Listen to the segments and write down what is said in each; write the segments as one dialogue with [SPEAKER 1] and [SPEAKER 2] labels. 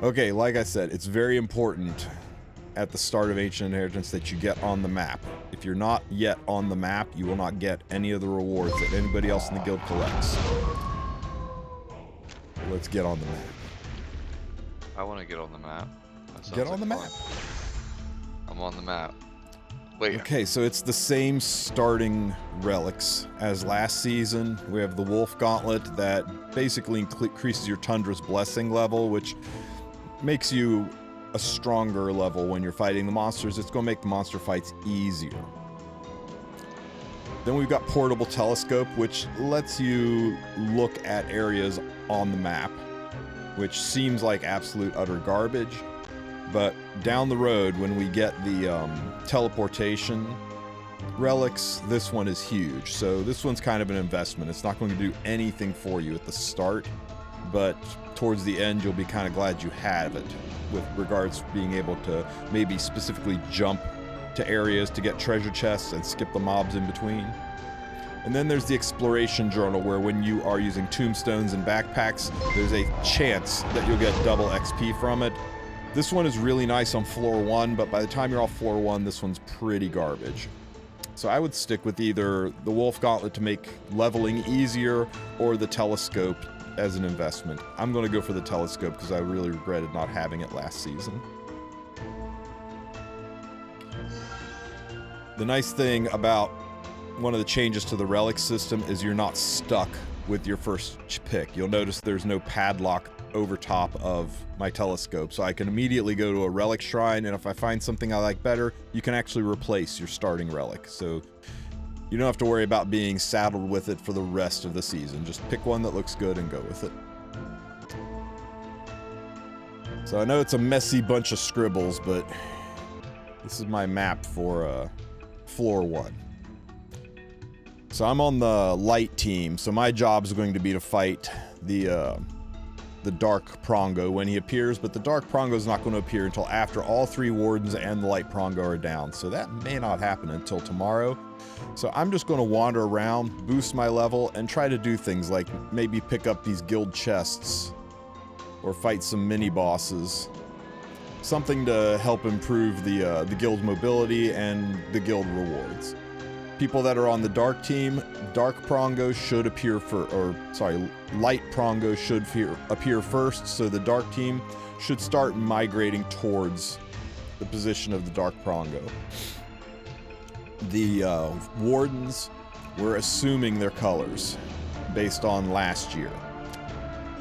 [SPEAKER 1] Okay, like I said, it's very important at the start of Ancient Inheritance that you get on the map. If you're not yet on the map, you will not get any of the rewards that anybody else in the guild collects. Let's get on the map.
[SPEAKER 2] I want to get on the map.
[SPEAKER 1] Get on the map.
[SPEAKER 2] I'm on the map. Wait.
[SPEAKER 1] Okay, so it's the same starting relics as last season. We have the Wulf Gauntlet that basically increases your Tundra's Blessing level, which makes you a stronger level when you're fighting the monsters. It's going to make the monster fights easier. Then we've got Portable Telescope, which lets you look at areas on the map, which seems like absolute utter garbage. But down the road, when we get the teleportation relics, this one is huge. So this one's kind of an investment. It's not going to do anything for you at the start, but towards the end, you'll be kind of glad you have it, with regards to being able to maybe specifically jump to areas to get treasure chests and skip the mobs in between. And then there's the Exploration Journal, where when you are using tombstones and backpacks, there's a chance that you'll get double XP from it. This one is really nice on floor 1, but by the time you're off floor 1, this one's pretty garbage. So I would stick with either the Wulf Gauntlet to make leveling easier, or the Telescope as an investment. I'm going to go for the Telescope because I really regretted not having it last season. The nice thing about one of the changes to the relic system is you're not stuck with your first pick. You'll notice there's no padlock over top of my telescope, so I can immediately go to a relic shrine, and if I find something I like better, you can actually replace your starting relic. So you don't have to worry about being saddled with it for the rest of the season. Just pick one that looks good and go with it. So I know it's a messy bunch of scribbles, but this is my map for floor 1. So I'm on the light team, so my job is going to be to fight the Dark Prongo when he appears, but the Dark Prongo is not going to appear until after all 3 Wardens and the Light Prongo are down, so that may not happen until tomorrow. So I'm just going to wander around, boost my level, and try to do things like maybe pick up these guild chests, or fight some mini-bosses. Something to help improve the guild mobility and the guild rewards. People that are on the Dark team, Dark Prongo should appear Light Prongo should appear first, so the Dark team should start migrating towards the position of the Dark Prongo. The Wardens, we're assuming their colors based on last year.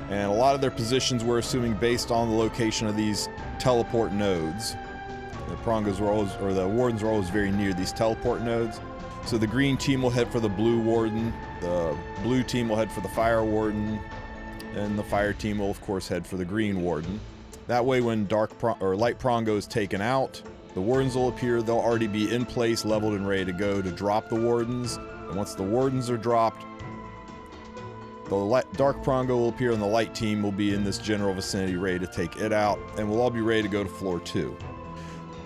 [SPEAKER 1] And a lot of their positions we're assuming based on the location of these teleport nodes. The Prongos were always, or the Wardens were always very near these teleport nodes. So the green team will head for the blue warden, the blue team will head for the fire warden, and the fire team will of course head for the green warden. That way when light prongo is taken out, the wardens will appear. They'll already be in place, leveled and ready to go to drop the wardens. And once the wardens are dropped, the dark prongo will appear and the light team will be in this general vicinity ready to take it out, and we'll all be ready to go to floor 2.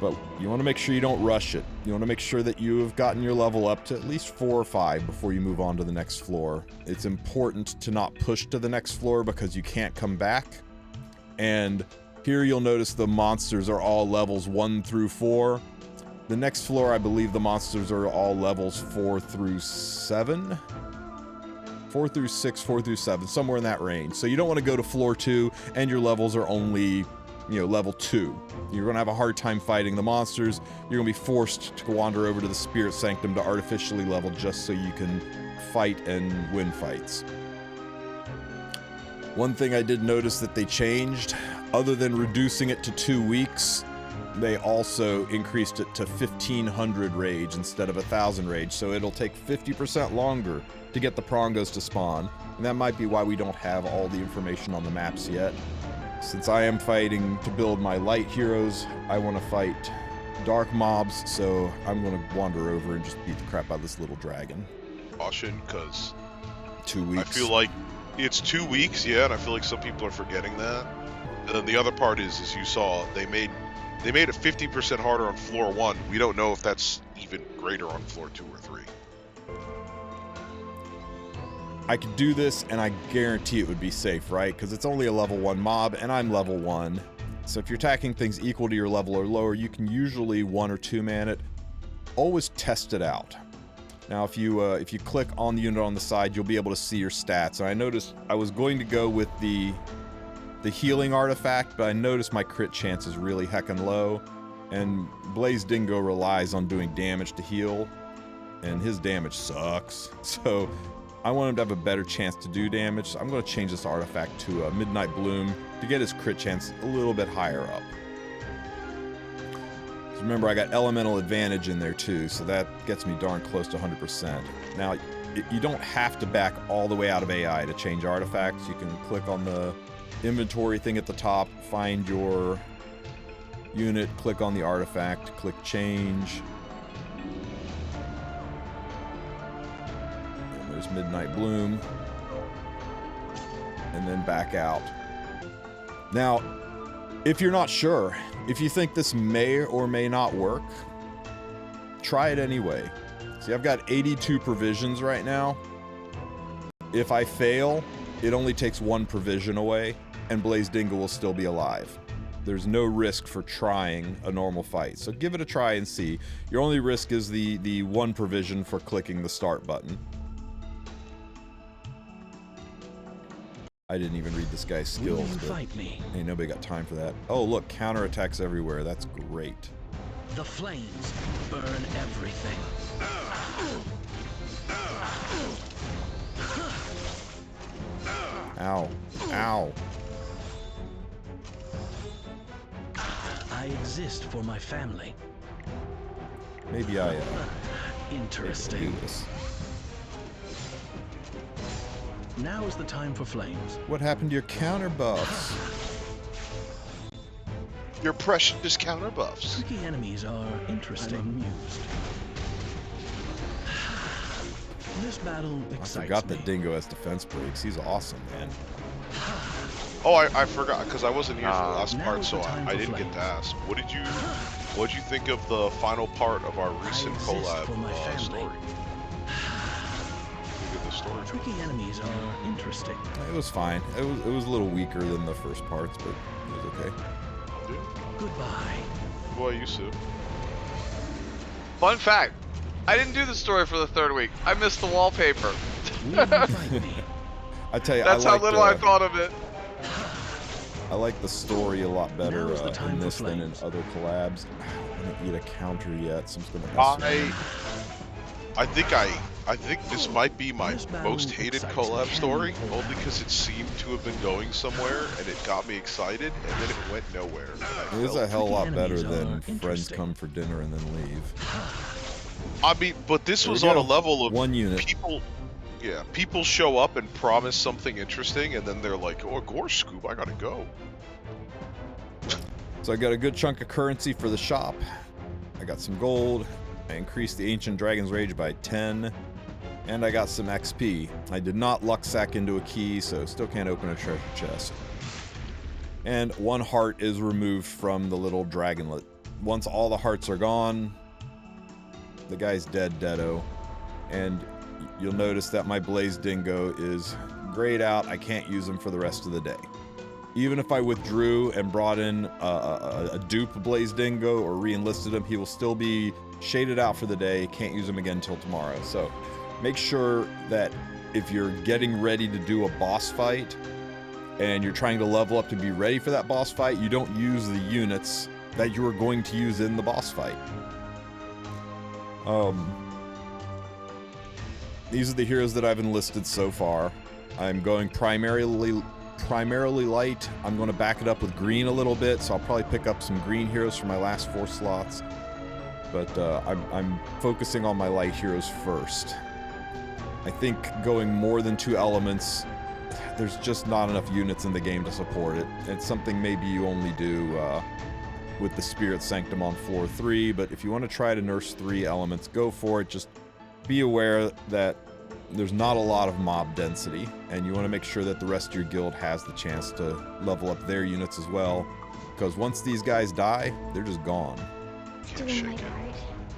[SPEAKER 1] But you want to make sure you don't rush it. You want to make sure that you have gotten your level up to at least 4 or 5 before you move on to the next floor. It's important to not push to the next floor because you can't come back. And here you'll notice the monsters are all levels 1 through 4. The next floor, I believe the monsters are all levels 4 through 7. 4 through 6, 4 through 7, somewhere in that range. So you don't want to go to floor 2 and your levels are only, level 2. You're going to have a hard time fighting the monsters. You're going to be forced to wander over to the Spirit Sanctum to artificially level just so you can fight and win fights. One thing I did notice that they changed, other than reducing it to 2 weeks, they also increased it to 1,500 rage instead of 1,000 rage, so it'll take 50% longer to get the prongos to spawn, and that might be why we don't have all the information on the maps yet. Since I am fighting to build my light heroes, I want to fight dark mobs, so I'm going to wander over and just beat the crap out of this little dragon.
[SPEAKER 3] Caution, because
[SPEAKER 1] 2 weeks.
[SPEAKER 3] I feel like it's 2 weeks, yeah, and I feel like some people are forgetting that. And then the other part is, as you saw, they made it 50% harder on floor 1. We don't know if that's even greater on floor 2 or 3.
[SPEAKER 1] I could do this, and I guarantee it would be safe, right? Because it's only a level 1 mob, and I'm level 1. So if you're attacking things equal to your level or lower, you can usually 1 or 2 man it. Always test it out. Now if you click on the unit on the side, you'll be able to see your stats. And I noticed I was going to go with the healing artifact, but I noticed my crit chance is really heckin' low. And Blaze Dingo relies on doing damage to heal, and his damage sucks. So I want him to have a better chance to do damage. So I'm going to change this artifact to Midnight Bloom to get his crit chance a little bit higher up. So remember, I got elemental advantage in there too, so that gets me darn close to 100%. Now, you don't have to back all the way out of AI to change artifacts. You can click on the inventory thing at the top, find your unit, click on the artifact, click change. And there's Midnight Bloom. And then back out. Now, if you're not sure, if you think this may or may not work, try it anyway. See, I've got 82 provisions right now. If I fail, it only takes 1 provision away, and Blaze Dingo will still be alive. There's no risk for trying a normal fight, so give it a try and see. Your only risk is the 1 provision for clicking the start button. I didn't even read this guy's skills, but ain't nobody got time for that. Oh look, counterattacks everywhere. That's great.
[SPEAKER 4] The flames burn everything.
[SPEAKER 1] Ow. Ow.
[SPEAKER 4] I exist for my family.
[SPEAKER 1] Maybe I
[SPEAKER 4] Interesting.
[SPEAKER 1] do this.
[SPEAKER 4] Now is the time for flames.
[SPEAKER 1] What happened to your counter buffs?
[SPEAKER 3] Your precious counter buffs.
[SPEAKER 4] Tricky enemies are interesting. I'm amused. This battle excites
[SPEAKER 1] I forgot
[SPEAKER 4] me.
[SPEAKER 1] that Dingo has defense breaks. He's awesome, man.
[SPEAKER 3] Oh, I forgot because I wasn't here for the last
[SPEAKER 4] Now
[SPEAKER 3] part,
[SPEAKER 4] is
[SPEAKER 3] so
[SPEAKER 4] the time
[SPEAKER 3] I
[SPEAKER 4] for
[SPEAKER 3] didn't get
[SPEAKER 4] flames.
[SPEAKER 3] to ask. What'd you think of the final part of our recent
[SPEAKER 4] exist
[SPEAKER 3] collab
[SPEAKER 4] for my family.
[SPEAKER 3] story? Look at the story.
[SPEAKER 4] Tricky enemies are interesting.
[SPEAKER 1] It was fine. It was a little weaker than the first parts, but it was okay.
[SPEAKER 4] Goodbye.
[SPEAKER 3] Boy, you Sue.
[SPEAKER 2] Fun fact, I didn't do the story for the 3rd week. I missed the wallpaper.
[SPEAKER 4] Will you fight me?
[SPEAKER 1] I tell you,
[SPEAKER 2] That's
[SPEAKER 1] I
[SPEAKER 2] how
[SPEAKER 1] like
[SPEAKER 2] little I thought of it.
[SPEAKER 1] I like the story a lot better
[SPEAKER 4] Now is the time
[SPEAKER 1] in
[SPEAKER 4] for
[SPEAKER 1] this than in
[SPEAKER 4] flames.
[SPEAKER 1] other collabs. I didn't eat a counter yet, so I'm just gonna mess
[SPEAKER 3] I think this might be my
[SPEAKER 4] This battle
[SPEAKER 3] most hated
[SPEAKER 4] excites
[SPEAKER 3] collab
[SPEAKER 4] me.
[SPEAKER 3] story, only because it seemed to have been going somewhere and it got me excited, and then it went nowhere. And I
[SPEAKER 1] It is a
[SPEAKER 3] felt-
[SPEAKER 1] hell lot better
[SPEAKER 4] enemies
[SPEAKER 1] than
[SPEAKER 4] are
[SPEAKER 1] friends
[SPEAKER 4] interesting.
[SPEAKER 1] come for dinner and then leave.
[SPEAKER 3] I mean, but this
[SPEAKER 1] There
[SPEAKER 3] was
[SPEAKER 1] we
[SPEAKER 3] on
[SPEAKER 1] go.
[SPEAKER 3] a level of
[SPEAKER 1] 1 unit.
[SPEAKER 3] people show up and promise something interesting, and then they're like, "Oh, gore scoop, I gotta go."
[SPEAKER 1] So I got a good chunk of currency for the shop. I got some gold. I increased the Ancient Dragon's Rage by 10. And I got some XP. I did not luck sack into a key, so still can't open a treasure chest. And 1 heart is removed from the little dragonlet. Once all the hearts are gone, the guy's deado. And you'll notice that my Blaze Dingo is grayed out. I can't use him for the rest of the day. Even if I withdrew and brought in a dupe Blaze Dingo or re-enlisted him, he will still be shaded out for the day. Can't use him again until tomorrow. So make sure that if you're getting ready to do a boss fight and you're trying to level up to be ready for that boss fight, you don't use the units that you are going to use in the boss fight. These are the heroes that I've enlisted so far. I'm going primarily light. I'm going to back it up with green a little bit, so I'll probably pick up some green heroes for my last 4 slots. But I'm focusing on my light heroes first. I think going more than 2 elements, there's just not enough units in the game to support it. It's something maybe you only do with the Spirit Sanctum on floor 3, but if you want to try to nurse 3 elements, go for it. Just be aware that there's not a lot of mob density, and you want to make sure that the rest of your guild has the chance to level up their units as well, because once these guys die, they're just gone.
[SPEAKER 3] Can't shake it.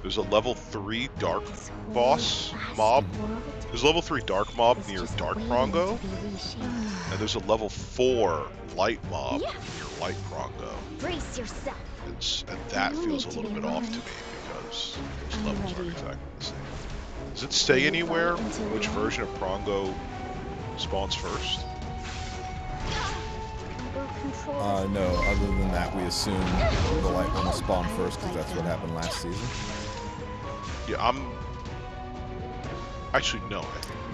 [SPEAKER 3] There's a level 3 dark boss mob. There's a level 3 dark mob near Dark Prongo, and there's a level 4 light mob near light Prongo.
[SPEAKER 5] Brace yourself.
[SPEAKER 3] And that feels a little bit off to me because those levels aren't exactly the same. Does it say anywhere which version of Prongo spawns first?
[SPEAKER 1] No, other than that, we assume the light one will spawn first because that's what happened last season.
[SPEAKER 3] Yeah, actually, no.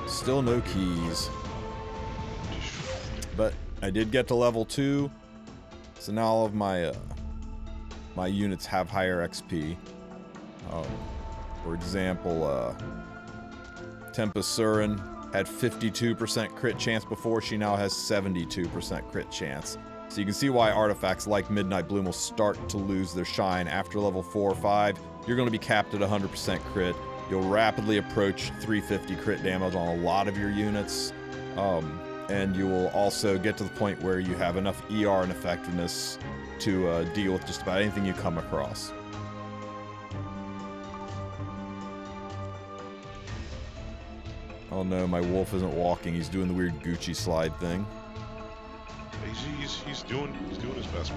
[SPEAKER 1] Still no keys. But I did get to level 2, so now all of my my units have higher XP. For example, tSurin had 52% crit chance before, she now has 72% crit chance. So you can see why artifacts like Midnight Bloom will start to lose their shine after level 4 or 5. You're going to be capped at 100% crit. You'll rapidly approach 350 crit damage on a lot of your units. And you will also get to the point where you have enough ER and effectiveness to deal with just about anything you come across. Oh no, my wolf isn't walking. He's doing the weird Gucci slide thing.
[SPEAKER 3] He's doing his best.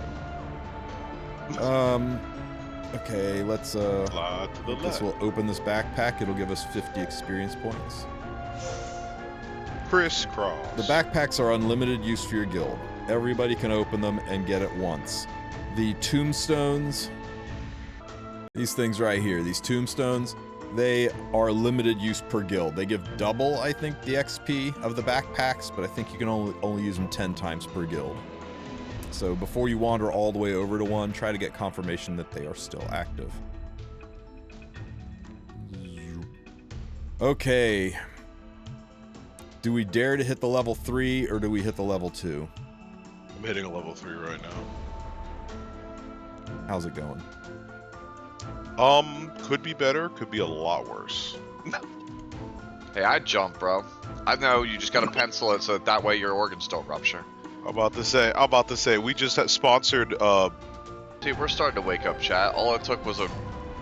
[SPEAKER 1] Okay, let's
[SPEAKER 3] Slide to the
[SPEAKER 1] this
[SPEAKER 3] left.
[SPEAKER 1] will open this backpack. It'll give us 50 experience points.
[SPEAKER 3] Crisscross.
[SPEAKER 1] The backpacks are unlimited use for your guild. Everybody can open them and get it once. The tombstones, these things right here, these tombstones, they are limited use per guild. They give double, I think, the XP of the backpacks, but I think you can only use them 10 times per guild. So before you wander all the way over to one, try to get confirmation that they are still active. Okay. Do we dare to hit the level 3 or do we hit the level 2?
[SPEAKER 3] I'm hitting a level 3 right now.
[SPEAKER 1] How's it going?
[SPEAKER 3] Could be better, could be a lot worse.
[SPEAKER 2] Hey, I'd jump, bro. I know you just gotta pencil it so that way your organs don't rupture.
[SPEAKER 3] I'm about to say, we just had sponsored,
[SPEAKER 2] Dude, we're starting to wake up, chat. All it took was a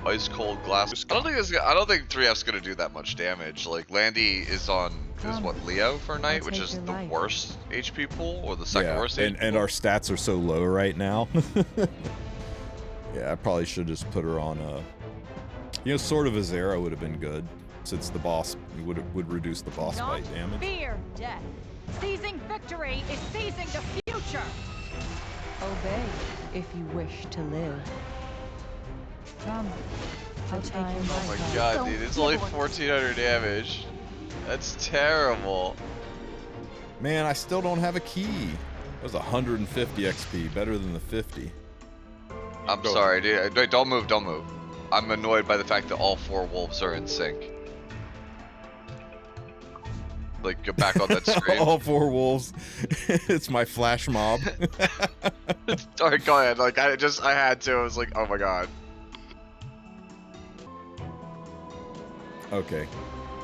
[SPEAKER 2] ice cold glass. I don't think 3F's gonna do that much damage. Like Landy is what, Leo for a night, which is the worst HP pool or the second worst HP
[SPEAKER 1] and
[SPEAKER 2] pool?
[SPEAKER 1] our stats are so low right now. Yeah, I probably should just put her on sort of a Zera would have been good, since the boss would reduce the boss fight damage.
[SPEAKER 5] Fear death. Seizing victory is seizing the future. Obey if you wish to live. Come, I'll take your
[SPEAKER 2] Oh my
[SPEAKER 5] life.
[SPEAKER 2] god, dude, it's only 1400 damage. That's terrible.
[SPEAKER 1] Man, I still don't have a key. That was 150 XP, better than the 50.
[SPEAKER 2] I'm sorry, dude. Don't move, don't move. I'm annoyed by the fact that all 4 wolves are in sync. Like, get back on that screen.
[SPEAKER 1] All 4 wolves. It's my flash mob.
[SPEAKER 2] Sorry, go ahead. Like, I had to. I was like, oh my god.
[SPEAKER 1] Okay.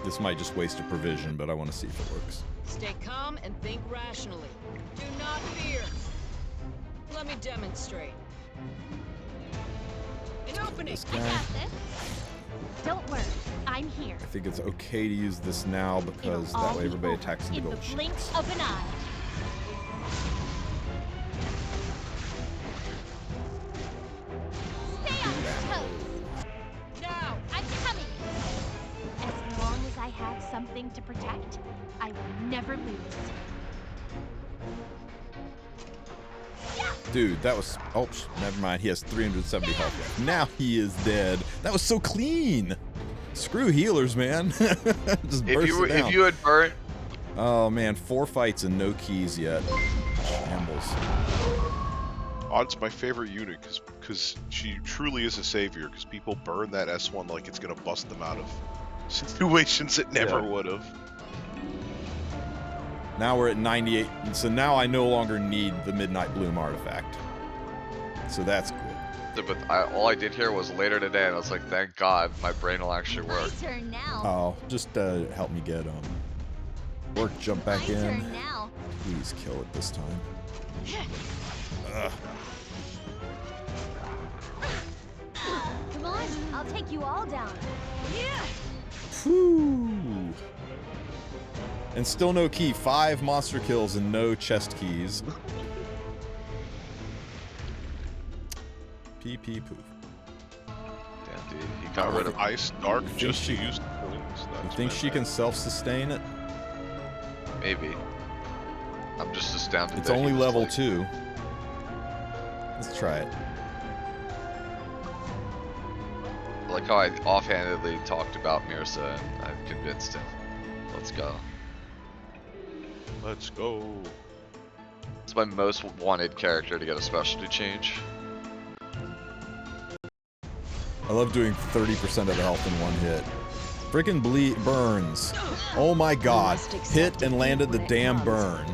[SPEAKER 1] This might just waste a provision, but I want to see if it works.
[SPEAKER 6] Stay calm and think rationally. Do not fear. Let me demonstrate. An opening.
[SPEAKER 1] This
[SPEAKER 5] I
[SPEAKER 1] guy.
[SPEAKER 5] got this. Don't worry, I'm here.
[SPEAKER 1] I think it's okay to use this now because
[SPEAKER 5] It'll
[SPEAKER 1] that
[SPEAKER 5] all
[SPEAKER 1] way
[SPEAKER 5] be
[SPEAKER 1] everybody
[SPEAKER 5] over
[SPEAKER 1] attacks in the
[SPEAKER 5] in the
[SPEAKER 1] gold
[SPEAKER 5] blink
[SPEAKER 1] shields.
[SPEAKER 5] of an eye. Stay on your toes.
[SPEAKER 6] Now.
[SPEAKER 5] I'm coming. As long as I have something to protect, I will never lose.
[SPEAKER 1] Dude, that was... Oh, never mind. He has 370 health left. Now he is dead. That was so clean. Screw healers, man. Just burst it down.
[SPEAKER 2] If you had burnt...
[SPEAKER 1] Oh, man. 4 fights and no keys yet. Shambles.
[SPEAKER 3] Odd's my favorite unit because she truly is a savior. Because people burn that S1 like it's gonna bust them out of situations it never would have.
[SPEAKER 1] Now we're at 98, so now I no longer need the Midnight Bloom artifact. So that's good.
[SPEAKER 2] But all I did here was later today, and I was like, thank God, my brain will actually
[SPEAKER 5] My
[SPEAKER 2] work.
[SPEAKER 5] turn now.
[SPEAKER 1] Oh, just help me get work jump back
[SPEAKER 5] My
[SPEAKER 1] in.
[SPEAKER 5] turn now.
[SPEAKER 1] Please kill it this time. Ugh.
[SPEAKER 5] Come on, I'll take you all down. Yeah.
[SPEAKER 1] Whew. And still no key. 5 monster kills and no chest keys. Pee pee poof.
[SPEAKER 2] Damn, dude. He got rid of
[SPEAKER 3] Ice Dark just to
[SPEAKER 1] she-
[SPEAKER 3] use the coins.
[SPEAKER 1] You think she can self-sustain it?
[SPEAKER 2] Maybe. I'm just astounded.
[SPEAKER 1] It's
[SPEAKER 2] that he
[SPEAKER 1] only
[SPEAKER 2] was
[SPEAKER 1] level
[SPEAKER 2] like,
[SPEAKER 1] 2. Let's try it.
[SPEAKER 2] I like how I offhandedly talked about Mirsa and I've convinced him. Let's go.
[SPEAKER 3] Let's go.
[SPEAKER 2] It's my most wanted character to get a specialty change.
[SPEAKER 1] I love doing 30% of the health in one hit. Frickin' burns. Oh my god. Hit and landed the damn burn.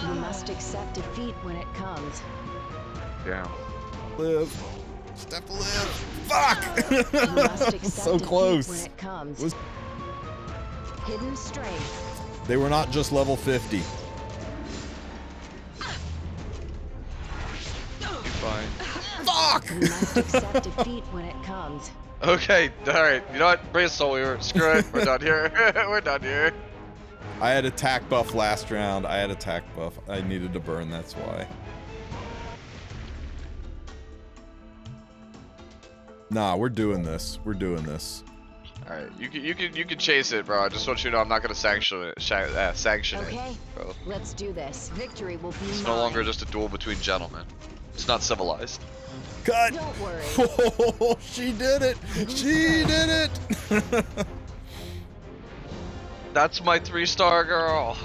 [SPEAKER 7] You must accept defeat when it comes.
[SPEAKER 2] Damn.
[SPEAKER 1] Live. Step live. Fuck!
[SPEAKER 7] You must accept
[SPEAKER 1] So
[SPEAKER 7] defeat
[SPEAKER 1] close.
[SPEAKER 7] when it comes.
[SPEAKER 1] Was-
[SPEAKER 7] Hidden strength.
[SPEAKER 1] They were not just level 50.
[SPEAKER 2] Fine.
[SPEAKER 1] Fuck!
[SPEAKER 7] You must accept defeat when it comes.
[SPEAKER 2] Okay, alright. You know what? Bring a Soul Weaver. Screw it. We're done here. We're done here.
[SPEAKER 1] I had attack buff last round. I had attack buff. I needed to burn, that's why. Nah, we're doing this. We're doing this.
[SPEAKER 2] Alright, you can chase it, bro. I just want you to know I'm not gonna sanction it. Sanction
[SPEAKER 7] Okay,
[SPEAKER 2] it, bro.
[SPEAKER 7] let's do this. Victory will be
[SPEAKER 2] It's
[SPEAKER 7] mine.
[SPEAKER 2] no longer just a duel between gentlemen. It's not civilized.
[SPEAKER 1] Cut!
[SPEAKER 7] Don't worry.
[SPEAKER 1] Oh, she did it! She did it!
[SPEAKER 2] That's my 3-star girl.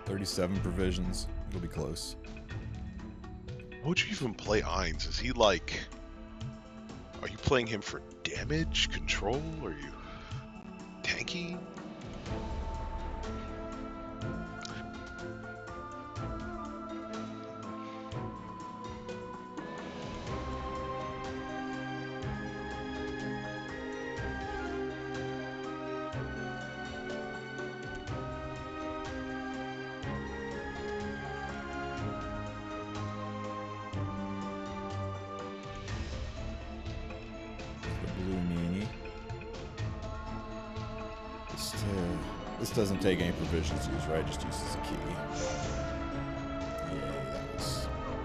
[SPEAKER 1] $37 provisions. It'll be close.
[SPEAKER 3] Would you even play Ainz? Is he like... Are you playing him for damage, control? Are you tanky?
[SPEAKER 1] This doesn't take any provisions to use, right? Just uses a key. Yay, that was awful.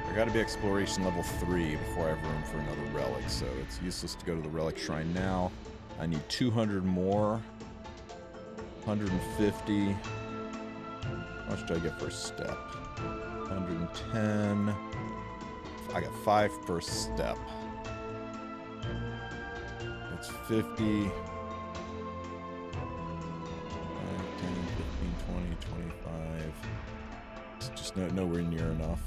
[SPEAKER 1] I gotta be exploration level 3 before I have room for another relic, so it's useless to go to the relic shrine now. I need 200 more. 150. How much do I get for a step? 110. I got 5 per step. That's 50. 5, 10, 15, 20, 25. It's just nowhere near enough.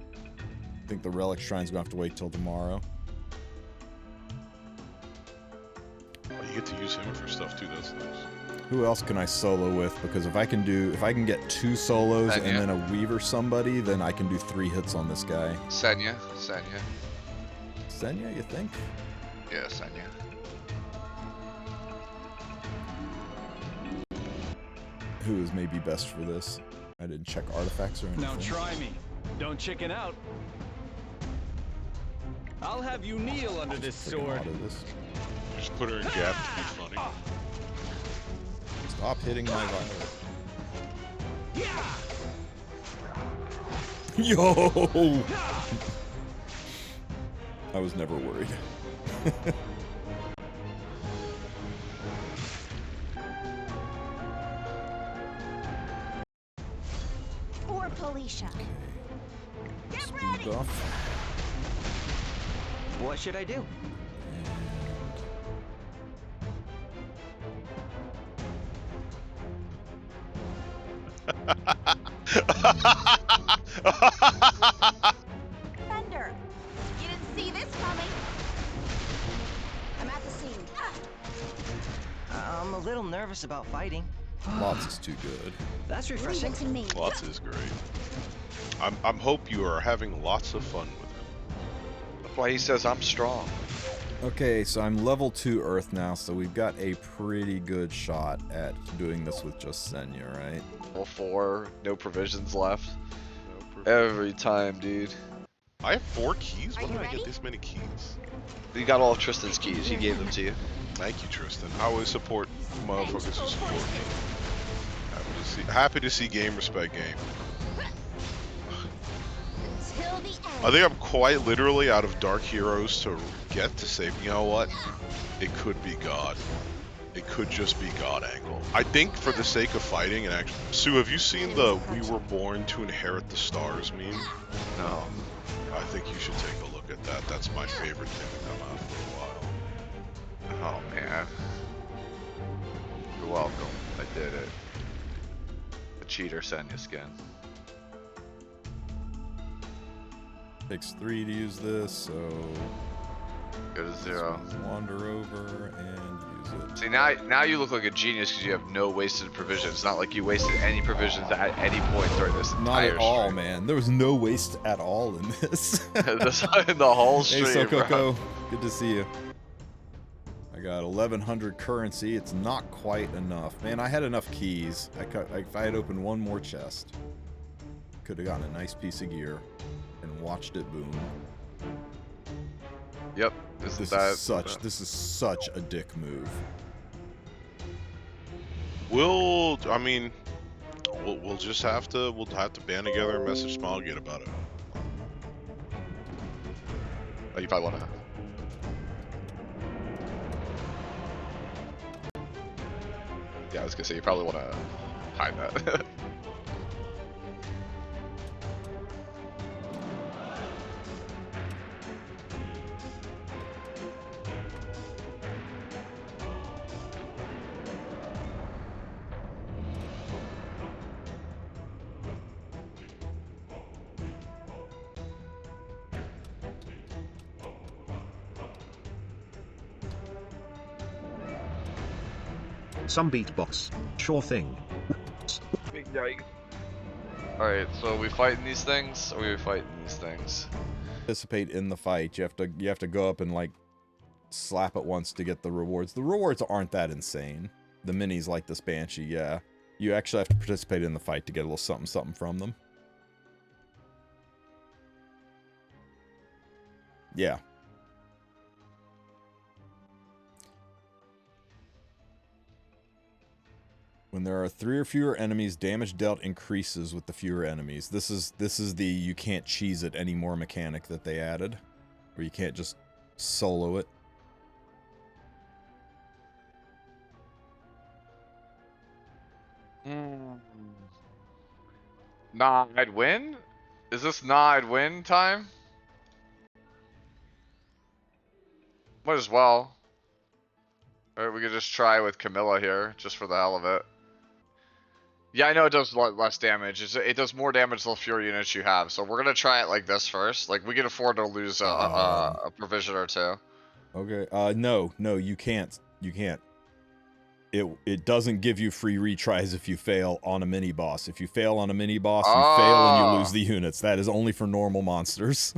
[SPEAKER 1] I think the relic shrine's gonna have to wait till tomorrow.
[SPEAKER 3] Oh, you get to use him for stuff too, that's nice.
[SPEAKER 1] Who else can I solo with? Because if I can get 2 solos
[SPEAKER 2] Senya.
[SPEAKER 1] and then a weaver somebody, then I can do 3 hits on this guy.
[SPEAKER 2] Senya.
[SPEAKER 1] Senya, you think?
[SPEAKER 2] Yeah, Senya.
[SPEAKER 1] Who is maybe best for this? I didn't check artifacts or anything.
[SPEAKER 8] Now try me. Don't chicken out. I'll have you kneel under this
[SPEAKER 1] Freaking
[SPEAKER 8] sword.
[SPEAKER 1] auto this.
[SPEAKER 3] Just put her in gap to be funny.
[SPEAKER 1] Stop hitting my violet. Yo! I was never worried.
[SPEAKER 7] For Felicia.
[SPEAKER 1] Speed buff.
[SPEAKER 8] What should I do?
[SPEAKER 7] Thunder! You didn't see this coming. I'm at the scene.
[SPEAKER 9] I'm a little nervous about fighting.
[SPEAKER 1] Lots is too good.
[SPEAKER 9] That's
[SPEAKER 7] Leave
[SPEAKER 9] refreshing.
[SPEAKER 7] it to me.
[SPEAKER 3] Lots is great. I'm hope you are having lots of fun with him.
[SPEAKER 2] That's why he says I'm strong.
[SPEAKER 1] Okay, so I'm level 2 Earth now, so we've got a pretty good shot at doing this with just Senya, right?
[SPEAKER 2] Level 4, no provisions left. Every time, dude.
[SPEAKER 3] I have 4 keys?
[SPEAKER 7] Are
[SPEAKER 3] When
[SPEAKER 7] you
[SPEAKER 3] did I get
[SPEAKER 7] ready?
[SPEAKER 3] this many keys?
[SPEAKER 2] You got all of Tristan's keys. He gave them to you.
[SPEAKER 3] Thank you, Tristan. I always support motherfuckers who support me. Happy to see game respect game.
[SPEAKER 7] Until the end.
[SPEAKER 3] I think I'm quite literally out of Dark Heroes to get to say, you know what? It could be God. It could just be God angle. I think for the sake of fighting and actually... Sue, have you seen the "We were born to inherit the stars" meme?
[SPEAKER 2] No.
[SPEAKER 3] I think you should take a look at that. That's my favorite thing to come out for a while.
[SPEAKER 2] Oh man. You're welcome. I did it. The cheater Senya skin.
[SPEAKER 1] Takes 3 to use this, so
[SPEAKER 2] Go to 0.
[SPEAKER 1] wander over and use it.
[SPEAKER 2] See, now you look like a genius because you have no wasted provisions. It's not like you wasted any provisions at any point during this
[SPEAKER 1] Not
[SPEAKER 2] entire
[SPEAKER 1] at all,
[SPEAKER 2] stream.
[SPEAKER 1] man. There was no waste at all in this.
[SPEAKER 2] In the whole stream,
[SPEAKER 1] Hey,
[SPEAKER 2] bro.
[SPEAKER 1] Coco, good to see you. I got 1,100 currency. It's not quite enough. Man, I had enough keys. If I had opened one more chest, could have gotten a nice piece of gear and watched it boom.
[SPEAKER 2] Yep.
[SPEAKER 1] This is such a dick move.
[SPEAKER 3] We'll just have to band together and message Smilegate about it.
[SPEAKER 2] Oh, you probably wanna. Yeah, I was gonna say you probably wanna hide that.
[SPEAKER 9] Some beatbox. Sure thing.
[SPEAKER 2] Alright, so are we fighting these things, or are we fighting these things?
[SPEAKER 1] Participate in the fight. You have to go up and like slap it once to get the rewards. The rewards aren't that insane. The minis like this Banshee, yeah. You actually have to participate in the fight to get a little something something from them. Yeah. When there are 3 or fewer enemies, damage dealt increases with the fewer enemies. This is the you can't cheese it anymore mechanic that they added, where you can't just solo it.
[SPEAKER 2] Nah, I'd win? Is this nah, I'd win time? Might as well. Or we could just try with Camilla here, just for the hell of it. Yeah, I know it does a lot less damage. It does more damage the fewer units you have. So we're gonna try it like this first. Like we can afford to lose a provision or 2.
[SPEAKER 1] Okay. No, you can't. You can't. It doesn't give you free retries if you fail on a mini boss. If you fail on a mini boss, you fail and you lose the units. That is only for normal monsters.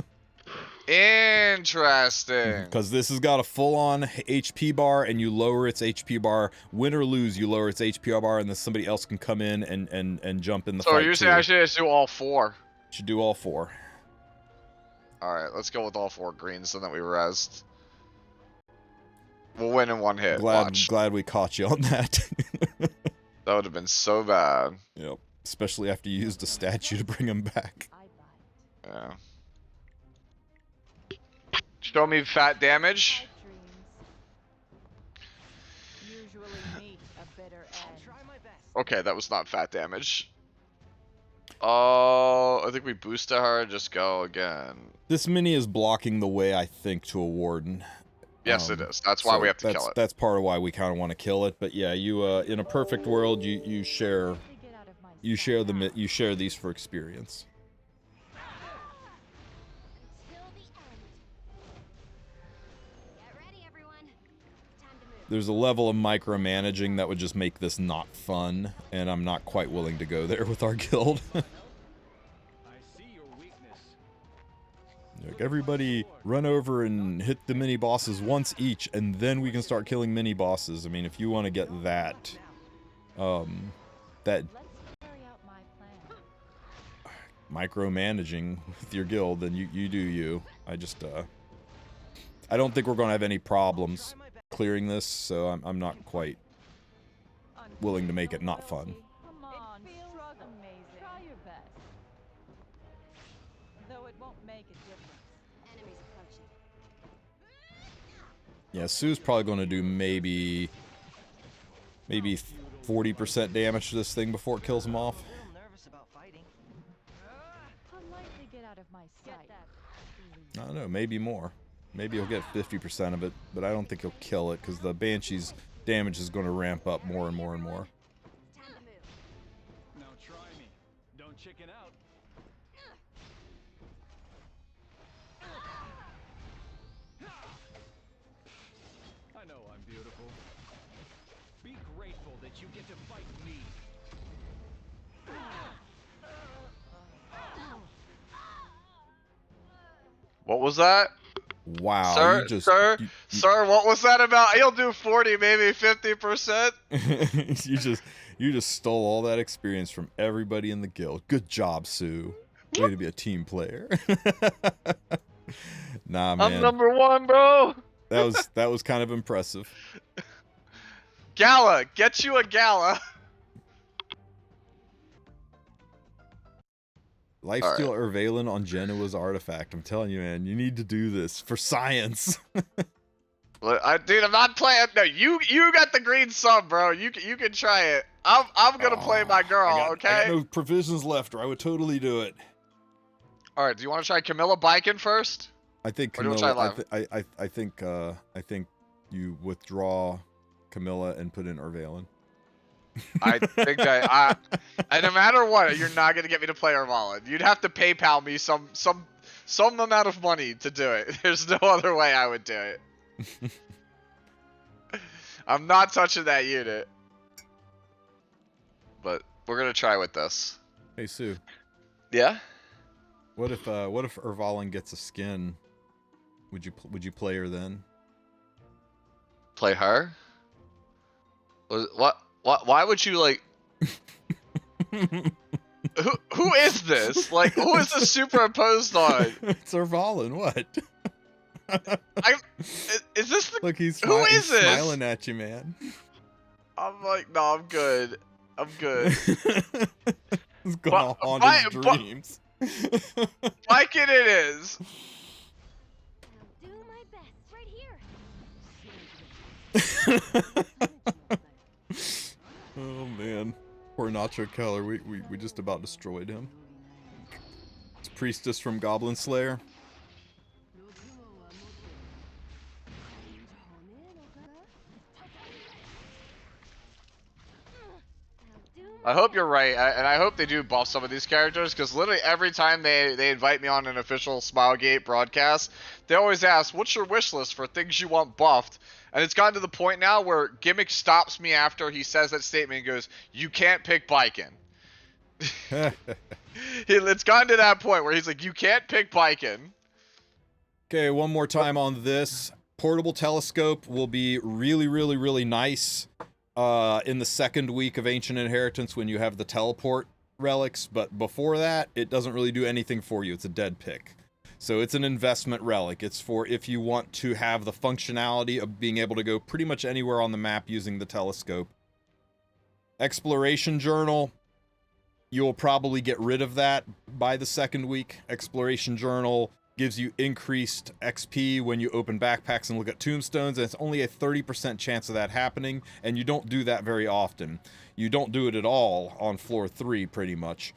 [SPEAKER 2] Interesting.
[SPEAKER 1] Because this has got a full-on HP bar, and you lower its HP bar. Win or lose, you lower its HP bar, and then somebody else can come in and jump in the fight.
[SPEAKER 2] So you're saying I should just do all 4?
[SPEAKER 1] Should do all 4.
[SPEAKER 2] Alright, let's go with all 4 greens so that we rest. We'll win in one hit.
[SPEAKER 1] Glad we caught you on that.
[SPEAKER 2] That would have been so bad.
[SPEAKER 1] Yep. Especially after you used a statue to bring him back.
[SPEAKER 2] Yeah. Show me fat damage. Okay, that was not fat damage. I think we boosted her and just go again.
[SPEAKER 1] This mini is blocking the way, I think, to a warden.
[SPEAKER 2] Yes, it is. That's why we have to kill it.
[SPEAKER 1] That's part of why we kind of want to kill it. But yeah, you in a perfect world, you share these for experience. There's a level of micromanaging that would just make this not fun, and I'm not quite willing to go there with our guild. Like, everybody run over and hit the mini bosses once each, and then we can start killing mini bosses. I mean, if you want to get that, micromanaging with your guild, then you do you. I just, I don't think we're going to have any problems clearing this, so I'm not quite willing to make it not fun.
[SPEAKER 5] Come on, struggle. Amazing. Try your best. Though it won't make a difference.
[SPEAKER 7] Enemies approaching.
[SPEAKER 1] Yeah, Sue's probably going to do maybe 40% damage to this thing before it kills him off.
[SPEAKER 5] Politely get out of my sight.
[SPEAKER 1] I don't know, maybe more. Maybe he'll get 50% of it, but I don't think he'll kill it because the Banshee's damage is going to ramp up more and more and more.
[SPEAKER 7] Time to move.
[SPEAKER 8] Now try me. Don't chicken out. I know I'm beautiful. Be grateful that you get to fight me.
[SPEAKER 2] What was that?
[SPEAKER 1] Wow,
[SPEAKER 2] Sir,
[SPEAKER 1] you just,
[SPEAKER 2] sir, what was that about? He'll do 40, maybe 50%.
[SPEAKER 1] you just stole all that experience from everybody in the guild. Good job, Sue. Way to be a team player. Nah, man.
[SPEAKER 2] I'm number 1, bro.
[SPEAKER 1] That was kind of impressive.
[SPEAKER 2] Gala, get you a gala.
[SPEAKER 1] Lifesteal Ervalen on Genoa's artifact. I'm telling you, man, you need to do this for science.
[SPEAKER 2] Dude, I'm not playing. No, you got the green sub, bro. You can try it. I'm gonna play my girl, okay?
[SPEAKER 1] I got no provisions left, or I would totally do it.
[SPEAKER 2] All right, do you want to try Camilla Baiken first?
[SPEAKER 1] I think
[SPEAKER 2] Or do you wanna
[SPEAKER 1] Camilla.
[SPEAKER 2] try
[SPEAKER 1] I think you withdraw Camilla and put in Ervalen.
[SPEAKER 2] I think and no matter what, you're not gonna get me to play Ervalen. You'd have to PayPal me some amount of money to do it. There's no other way I would do it. I'm not touching that unit. But we're gonna try with this.
[SPEAKER 1] Hey Sue.
[SPEAKER 2] Yeah.
[SPEAKER 1] What if Ervalen gets a skin? Would you play her then?
[SPEAKER 2] Play her? What? Why would you like? Who is this? Like, who is this superimposed on?
[SPEAKER 1] It's Ervalen. What?
[SPEAKER 2] Is this the?
[SPEAKER 1] Look, he's
[SPEAKER 2] who is this?
[SPEAKER 1] Smiling at you, man.
[SPEAKER 2] I'm like, no, I'm good. I'm good.
[SPEAKER 1] He's gonna haunt his dreams.
[SPEAKER 2] Baiken it is.
[SPEAKER 7] I'll do my best right here.
[SPEAKER 1] Oh man, poor Nacho Keller. We just about destroyed him. It's Priestess from Goblin Slayer.
[SPEAKER 2] I hope you're right, and I hope they do buff some of these characters, because literally every time they invite me on an official Smilegate broadcast, they always ask, what's your wish list for things you want buffed? And it's gotten to the point now where Gimmick stops me after he says that statement and goes, you can't pick Baiken. It's gotten to that point where he's like, you can't pick Baiken.
[SPEAKER 1] Okay, one more time on this. Portable telescope will be really, really, really nice in the second week of Ancient Inheritance when you have the teleport relics, but before that, it doesn't really do anything for you. It's a dead pick. So it's an investment relic. It's for if you want to have the functionality of being able to go pretty much anywhere on the map using the telescope. Exploration Journal, you'll probably get rid of that by the second week. Exploration Journal gives you increased XP when you open backpacks and look at tombstones, and it's only a 30% chance of that happening, and you don't do that very often. You don't do it at all on floor 3, pretty much.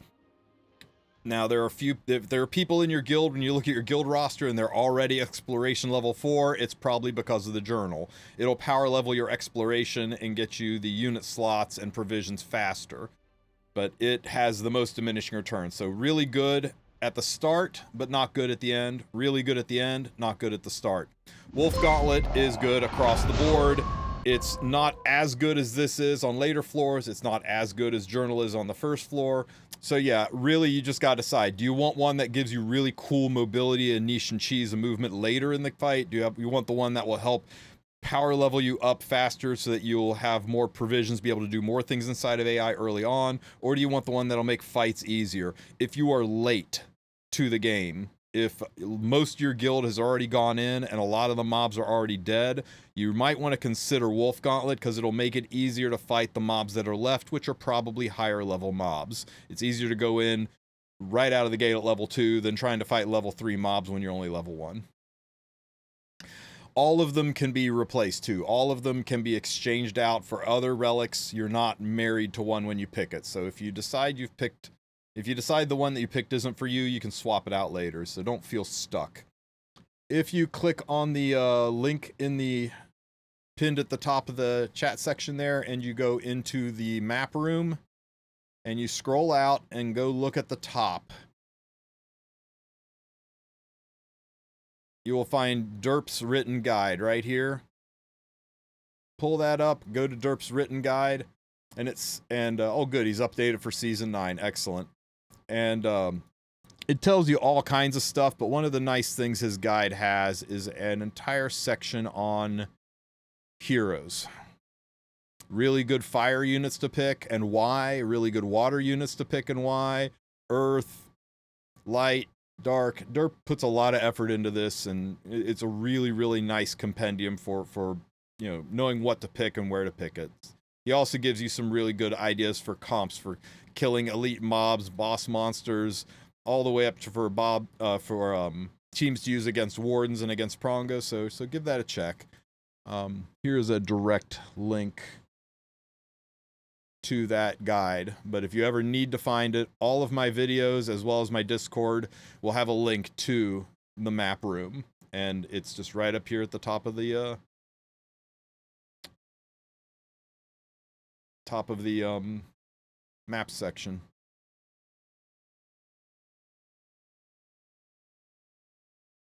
[SPEAKER 1] Now, there are people in your guild, when you look at your guild roster and they're already exploration level 4, it's probably because of the journal. It'll power level your exploration and get you the unit slots and provisions faster. But it has the most diminishing return, so really good at the start, but not good at the end. Really good at the end, not good at the start. Wolf Gauntlet is good across the board. It's not as good as this is on later floors. It's not as good as Journal is on the first floor. So yeah, really you just gotta decide. Do you want one that gives you really cool mobility and niche and cheese and movement later in the fight? Do you want the one that will help power level you up faster so that you'll have more provisions, be able to do more things inside of AI early on? Or do you want the one that'll make fights easier? If you are late to the game, if most of your guild has already gone in and a lot of the mobs are already dead, you might want to consider Wolf Gauntlet because it'll make it easier to fight the mobs that are left, which are probably higher level mobs. It's easier to go in right out of the gate at level 2 than trying to fight level 3 mobs when you're only level 1. All of them can be replaced too. All of them can be exchanged out for other relics. You're not married to one when you pick it. So if you decide the one that you picked isn't for you, you can swap it out later. So don't feel stuck. If you click on the link in the pinned at the top of the chat section there, and you go into the map room, and you scroll out and go look at the top, you will find Derps written guide right here. Pull that up, go to Derps written guide, and oh good, he's updated for season 9. Excellent. And it tells you all kinds of stuff, but one of the nice things his guide has is an entire section on heroes. Really good fire units to pick and why, really good water units to pick and why, earth, light, dark. Derp puts a lot of effort into this, and it's a really, really nice compendium for you know, knowing what to pick and where to pick it. He also gives you some really good ideas for comps for killing elite mobs, boss monsters, all the way up to for teams to use against wardens and against Pronga. So give that a check. Here's a direct link to that guide, but if you ever need to find it, all of my videos as well as my Discord will have a link to the map room, and it's just right up here at the top of the map section.